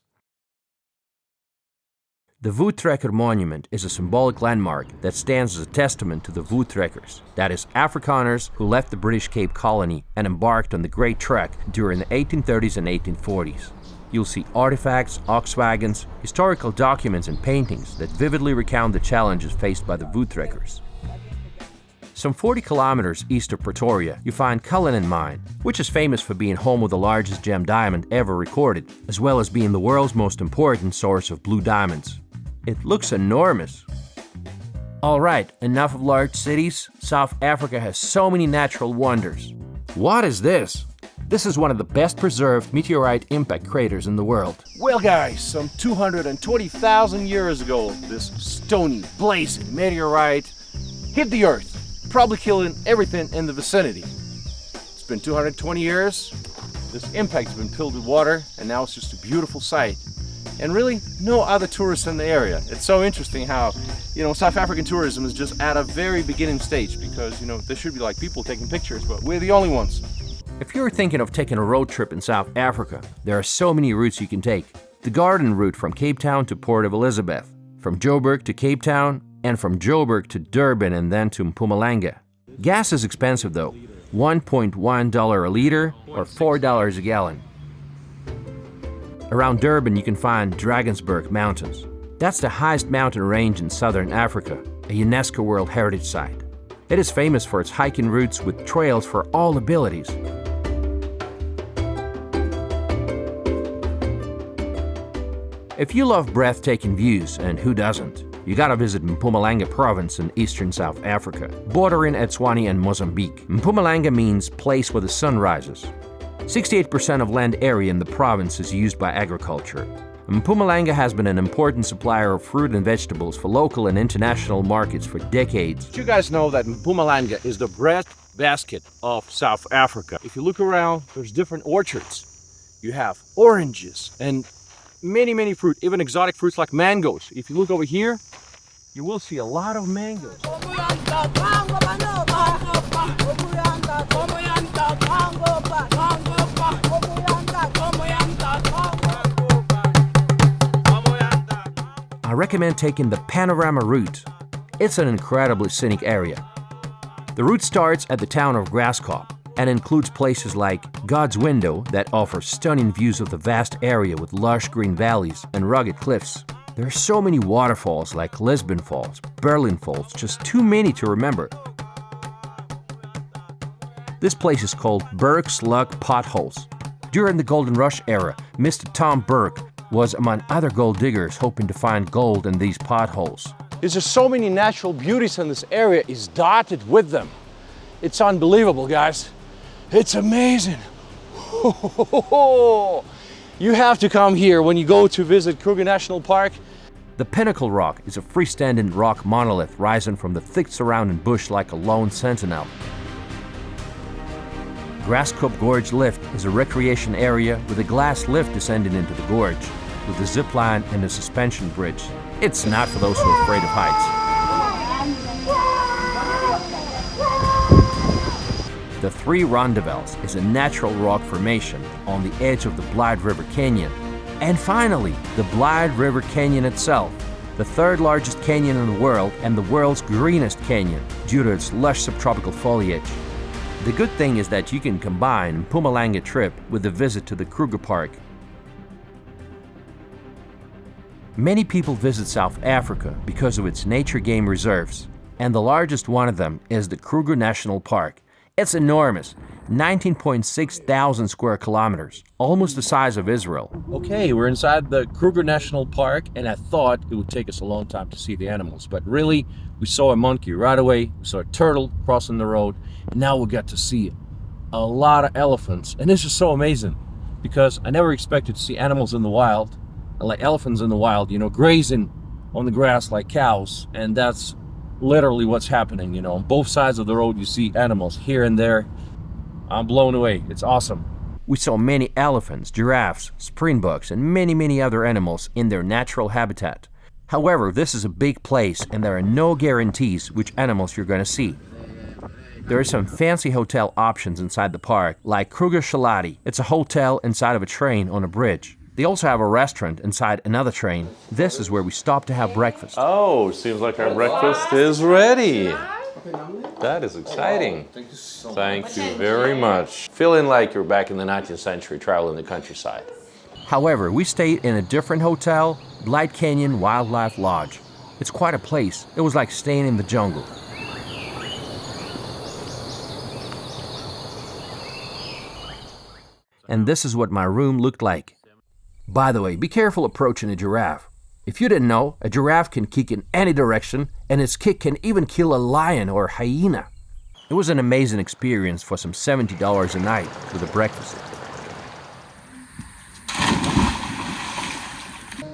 Speaker 1: The Voetrekker Monument is a symbolic landmark that stands as a testament to the Voetrekkers, that is, Afrikaners who left the British Cape Colony and embarked on the Great Trek during the 1830s and 1840s. You'll see artifacts, ox wagons, historical documents and paintings that vividly recount the challenges faced by the Voetrekkers. Some 40 kilometers east of Pretoria, you find Cullinan Mine, which is famous for being home of the largest gem diamond ever recorded, as well as being the world's most important source of blue diamonds. It looks enormous. Alright, enough of large cities. South Africa has so many natural wonders. What is this? This is one of the best preserved meteorite impact craters in the world.
Speaker 12: Well guys, some 220,000 years ago, this stony, blazing meteorite hit the Earth, probably killing everything in the vicinity. It's been 220 years, this impact's been filled with water, and now it's just a beautiful sight. And really, no other tourists in the area. It's so interesting how, South African tourism is just at a very beginning stage, because, there should be like people taking pictures, but we're the only ones.
Speaker 1: If you're thinking of taking a road trip in South Africa, there are so many routes you can take. The Garden route from Cape Town to Port of Elizabeth, from Joburg to Cape Town, and from Joburg to Durban and then to Mpumalanga. Gas is expensive though, $1.1 a liter or $4 a gallon. Around Durban you can find Drakensberg Mountains. That's the highest mountain range in southern Africa, a UNESCO World Heritage Site. It is famous for its hiking routes with trails for all abilities. If you love breathtaking views, and who doesn't, you gotta visit Mpumalanga province in eastern South Africa, bordering Eswatini and Mozambique. Mpumalanga means place where the sun rises. 68% of land area in the province is used by agriculture. Mpumalanga has been an important supplier of fruit and vegetables for local and international markets for decades.
Speaker 12: You guys know that Mpumalanga is the breadbasket of South Africa. If you look around, there's different orchards. You have oranges and many fruit, even exotic fruits like mangoes. If you look over here, you will see a lot of mangoes.
Speaker 1: I recommend taking the Panorama route. It's an incredibly scenic area. The route starts at the town of Grasskop and includes places like God's Window that offers stunning views of the vast area with lush green valleys and rugged cliffs. There are so many waterfalls like Lisbon Falls, Berlin Falls, just too many to remember. This place is called Burke's Luck Potholes. During the Golden Rush era, Mr. Tom Burke was among other gold diggers hoping to find gold in these potholes.
Speaker 2: There's just so many natural beauties in this area. It's dotted with them. It's unbelievable, guys. It's amazing. You have to come here when you go to visit Kruger National Park.
Speaker 1: The Pinnacle Rock is a freestanding rock monolith rising from the thick surrounding bush like a lone sentinel. Grasscup Gorge Lift is a recreation area with a glass lift descending into the gorge, with a zip line and a suspension bridge. It's not for those who are afraid of heights. The Three Rondavels is a natural rock formation on the edge of the Blythe River Canyon. And finally, the Blythe River Canyon itself, the third largest canyon in the world and the world's greenest canyon due to its lush subtropical foliage. The good thing is that you can combine a Mpumalanga trip with a visit to the Kruger Park. Many people visit South Africa because of its nature game reserves, and the largest one of them is the Kruger National Park. It's enormous, 19.6 thousand square kilometers, almost the size of Israel.
Speaker 2: Okay, we're inside the Kruger National Park, and I thought it would take us a long time to see the animals, but really, we saw a monkey right away, we saw a turtle crossing the road, and now we got to see a lot of elephants. And this is so amazing, because I never expected to see animals in the wild, like elephants in the wild, you know, grazing on the grass like cows, and that's literally what's happening, you know. On both sides of the road you see animals here and there. I'm blown away. It's awesome.
Speaker 1: We saw many elephants, giraffes, springboks, and many other animals in their natural habitat. However, this is a big place and there are no guarantees which animals you're going to see. There are some fancy hotel options inside the park, like Kruger Shalati. It's a hotel inside of a train on a bridge. They also have a restaurant inside another train. This is where we stop to have breakfast.
Speaker 2: Oh, seems like our breakfast is ready. That is exciting. Thank you very much. Feeling like you're back in the 19th century traveling the countryside.
Speaker 1: However, we stayed in a different hotel, Blythe Canyon Wildlife Lodge. It's quite a place. It was like staying in the jungle. And this is what my room looked like. By the way, be careful approaching a giraffe. If you didn't know, a giraffe can kick in any direction, and its kick can even kill a lion or hyena. It was an amazing experience for some $70 a night with a breakfast.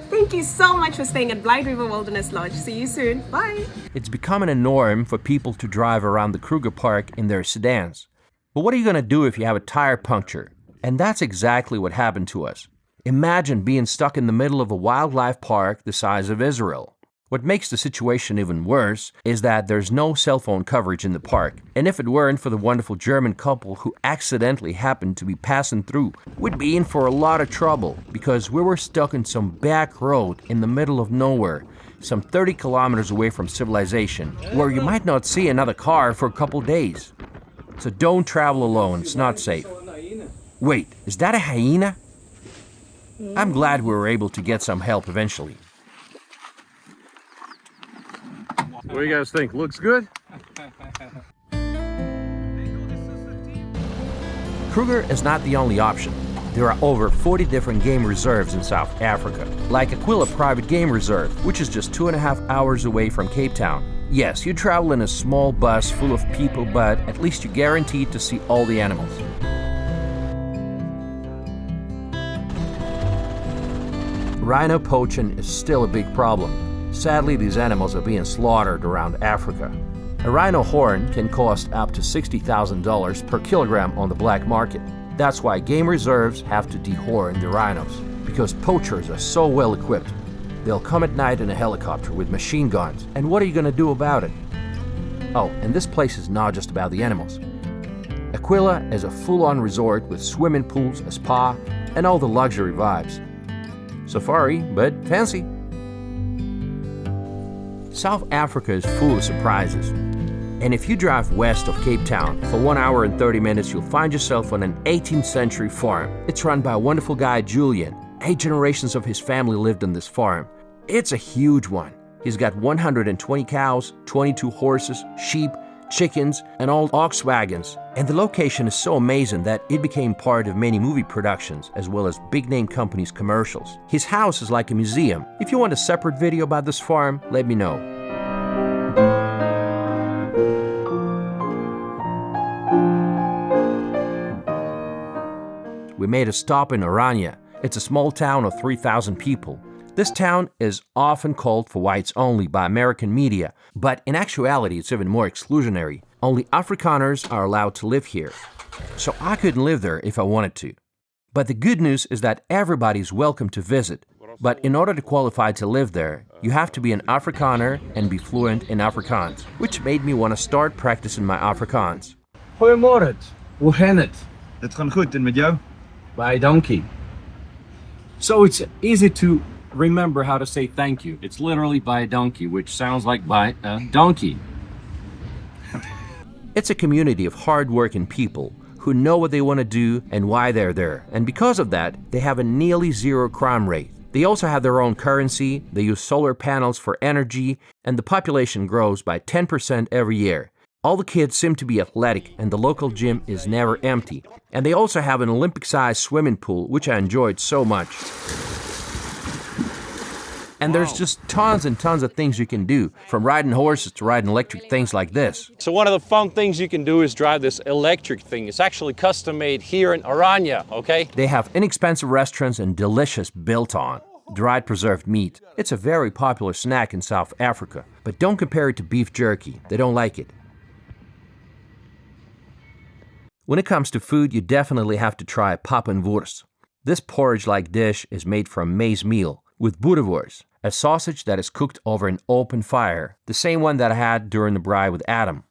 Speaker 4: Thank you so much for staying at Blythe River Wilderness Lodge. See you soon. Bye.
Speaker 1: It's becoming a norm for people to drive around the Kruger Park in their sedans. But what are you going to do if you have a tire puncture? And that's exactly what happened to us. Imagine being stuck in the middle of a wildlife park the size of Israel. What makes the situation even worse is that there's no cell phone coverage in the park, and if it weren't for the wonderful German couple who accidentally happened to be passing through, we'd be in for a lot of trouble because we were stuck in some back road in the middle of nowhere, some 30 kilometers away from civilization, where you might not see another car for a couple days. So don't travel alone, it's not safe. Wait, is that a hyena? I'm glad we were able to get some help eventually.
Speaker 2: What do you guys think? Looks good?
Speaker 1: Kruger is not the only option. There are over 40 different game reserves in South Africa, like Aquila Private Game Reserve, which is just 2.5 hours away from Cape Town. Yes, you travel in a small bus full of people, but at least you're guaranteed to see all the animals. Rhino poaching is still a big problem. Sadly, these animals are being slaughtered around Africa. A rhino horn can cost up to $60,000 per kilogram on the black market. That's why game reserves have to dehorn the rhinos, because poachers are so well equipped. They'll come at night in a helicopter with machine guns, and what are you going to do about it? Oh, and this place is not just about the animals. Aquila is a full-on resort with swimming pools, a spa, and all the luxury vibes. Safari, but fancy. South Africa is full of surprises. And if you drive west of Cape Town, for 1 hour and 30 minutes, you'll find yourself on an 18th century farm. It's run by a wonderful guy, Julian. 8 generations of his family lived on this farm. It's a huge one. He's got 120 cows, 22 horses, sheep, chickens, and old ox wagons. And the location is so amazing that it became part of many movie productions as well as big-name companies' commercials. His house is like a museum. If you want a separate video about this farm, let me know. We made a stop in Oranje. It's a small town of 3,000 people. This town is often called for whites only by American media, but in actuality it's even more exclusionary. Only Afrikaners are allowed to live here. So I couldn't live there if I wanted to. But the good news is that everybody is welcome to visit. But in order to qualify to live there, you have to be an Afrikaner and be fluent in Afrikaans, which made me want to start practicing my Afrikaans.
Speaker 5: Goeiemorgen, hoe gaan het? Het gaat goed en met jou? By donkey.
Speaker 14: So it's easy to remember how to say thank you. It's literally by a donkey, which sounds like by a donkey.
Speaker 1: It's a community of hard-working people who know what they want to do and why they're there. And because of that, they have a nearly zero crime rate. They also have their own currency, they use solar panels for energy, and the population grows by 10% every year. All the kids seem to be athletic and the local gym is never empty. And they also have an Olympic-sized swimming pool, which I enjoyed so much. And there's just tons and tons of things you can do, from riding horses to riding electric things like this.
Speaker 2: So one of the fun things you can do is drive this electric thing. It's actually custom made here in Oranje, okay?
Speaker 1: They have inexpensive restaurants and delicious biltong, dried preserved meat. It's a very popular snack in South Africa, but don't compare it to beef jerky. They don't like it. When it comes to food, you definitely have to try pap and wors. This porridge-like dish is made from maize meal with boerewors, a sausage that is cooked over an open fire, the same one that I had during the braai with Adam.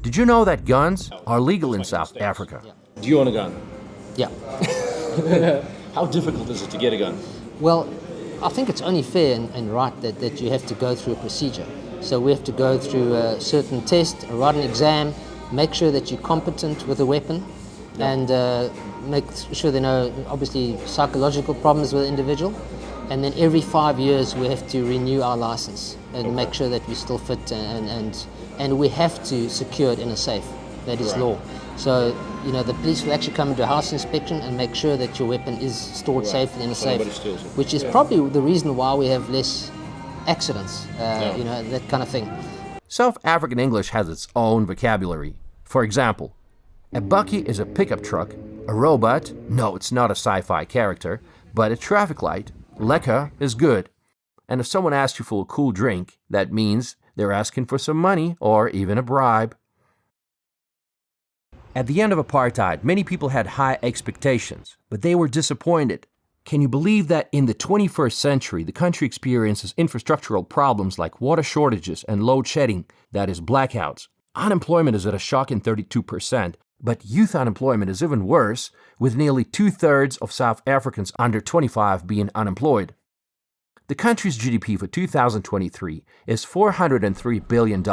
Speaker 1: Did you know that guns are legal in South Africa?
Speaker 14: Do you own a gun?
Speaker 7: Yeah.
Speaker 14: How difficult is it to get a gun?
Speaker 7: Well, I think it's only fair and right that you have to go through a procedure. So we have to go through a certain test, write an exam, make sure that you're competent with a weapon, and make sure there are no, obviously, psychological problems with the individual. And then every 5 years we have to renew our license and make sure that we're still fit, and we have to secure it in a safe. That is law. So, you know, the police will actually come and do a house inspection and make sure that your weapon is stored safely in a safe, which is probably the reason why we have less accidents, you know, that kind of thing.
Speaker 1: South African English has its own vocabulary. For example, a bakkie is a pickup truck, a robot, no, it's not a sci-fi character, but a traffic light. Lekker is good. And if someone asks you for a cool drink, that means they're asking for some money or even a bribe. At the end of apartheid, many people had high expectations, but they were disappointed. Can you believe that in the 21st century, the country experiences infrastructural problems like water shortages and load shedding, that is, blackouts? Unemployment is at a shocking 32%, but youth unemployment is even worse, with nearly 2/3 of South Africans under 25 being unemployed. The country's GDP for 2023 is $403 billion,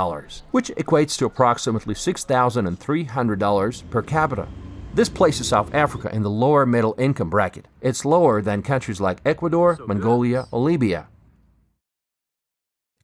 Speaker 1: which equates to approximately $6,300 per capita. This places South Africa in the lower middle income bracket. It's lower than countries like Ecuador, Mongolia, or Libya.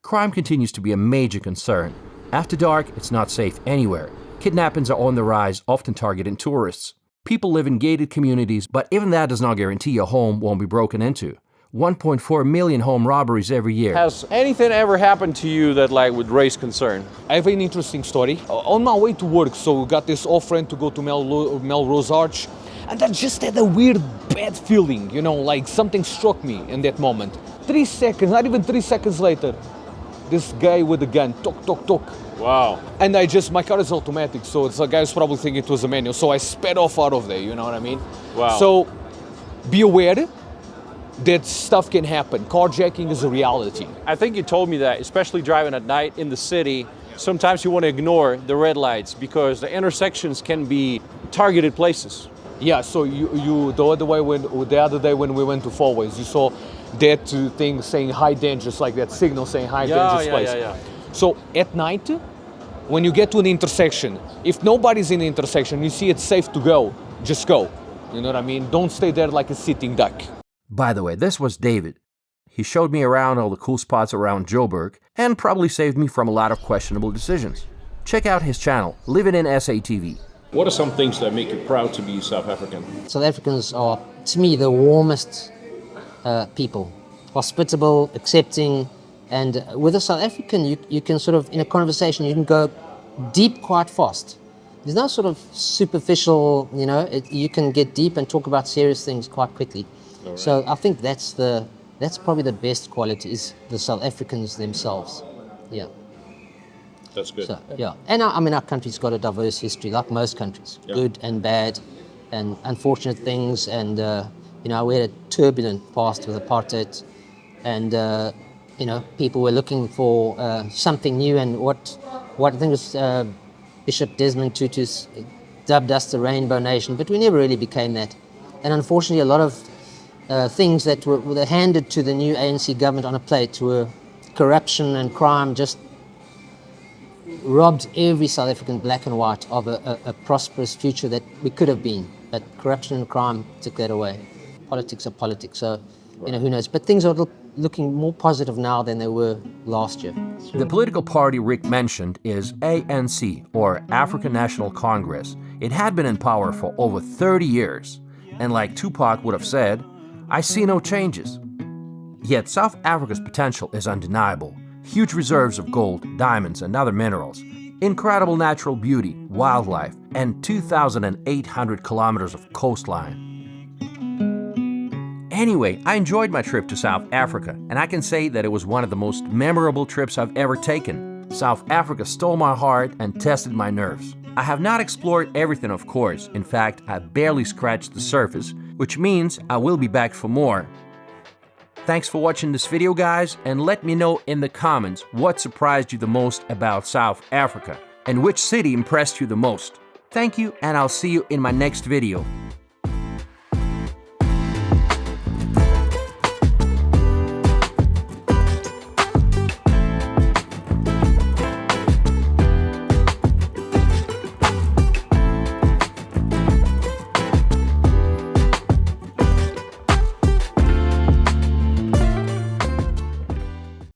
Speaker 1: Crime continues to be a major concern. After dark, it's not safe anywhere. Kidnappings are on the rise, often targeting tourists. People live in gated communities, but even that does not guarantee your home won't be broken into. 1.4 million home robberies every year.
Speaker 2: Has anything ever happened to you that would raise concern?
Speaker 9: I have an interesting story. On my way to work, so we got this off-ramp to go to Melrose Arch, and I just had a weird bad feeling, you know, like something struck me in that moment. 3 seconds, not even 3 seconds later, this guy with a gun, tock, tock, tock.
Speaker 2: Wow.
Speaker 9: And my car is automatic, so it's like guys probably think it was a manual, so I sped off out of there, you know what I mean?
Speaker 2: Wow.
Speaker 9: So, be aware that stuff can happen. Carjacking is a reality.
Speaker 2: I think you told me that, especially driving at night in the city, sometimes you want to ignore the red lights because the intersections can be targeted places.
Speaker 9: Yeah, so the other day when we went to Four Ways, you saw that thing saying high dangerous, like that signal saying high dangerous place.
Speaker 2: Yeah.
Speaker 9: So at night, when you get to an intersection, if nobody's in the intersection, you see it's safe to go, just go. You know what I mean? Don't stay there like a sitting duck.
Speaker 1: By the way, this was David. He showed me around all the cool spots around Joburg and probably saved me from a lot of questionable decisions. check out his channel, Living in SA TV.
Speaker 15: What are some things that make you proud to be South African?
Speaker 7: South Africans are, to me, the warmest people. Hospitable, accepting, and with a South African, you can sort of, in a conversation, you can go deep quite fast. There's no sort of superficial, you know, you can get deep and talk about serious things quite quickly. Right. So I think that's probably the best quality, is the South Africans themselves. Yeah.
Speaker 15: That's good.
Speaker 7: So, yeah, and I mean, our country's got a diverse history, like most countries, good and bad, and unfortunate things. And you know, we had a turbulent past with apartheid, and you know, people were looking for something new. And what I think was Bishop Desmond Tutu's dubbed us the Rainbow Nation, but we never really became that. And unfortunately, a lot of things that were handed to the new ANC government on a plate were corruption and crime, just robbed every South African, black and white, of a prosperous future that we could have been. But corruption and crime took that away. Politics are politics, so you know, who knows. But things are looking more positive now than they were last year.
Speaker 1: The political party Rick mentioned is ANC, or African National Congress. It had been in power for over 30 years. And like Tupac would have said, I see no changes. Yet South Africa's potential is undeniable. Huge reserves of gold, diamonds, and other minerals, incredible natural beauty, wildlife, and 2,800 kilometers of coastline. Anyway, I enjoyed my trip to South Africa, and I can say that it was one of the most memorable trips I've ever taken. South Africa stole my heart and tested my nerves. I have not explored everything, of course. In fact, I barely scratched the surface, which means I will be back for more. Thanks for watching this video, guys, and let me know in the comments what surprised you the most about South Africa and which city impressed you the most. Thank you, and I'll see you in my next video.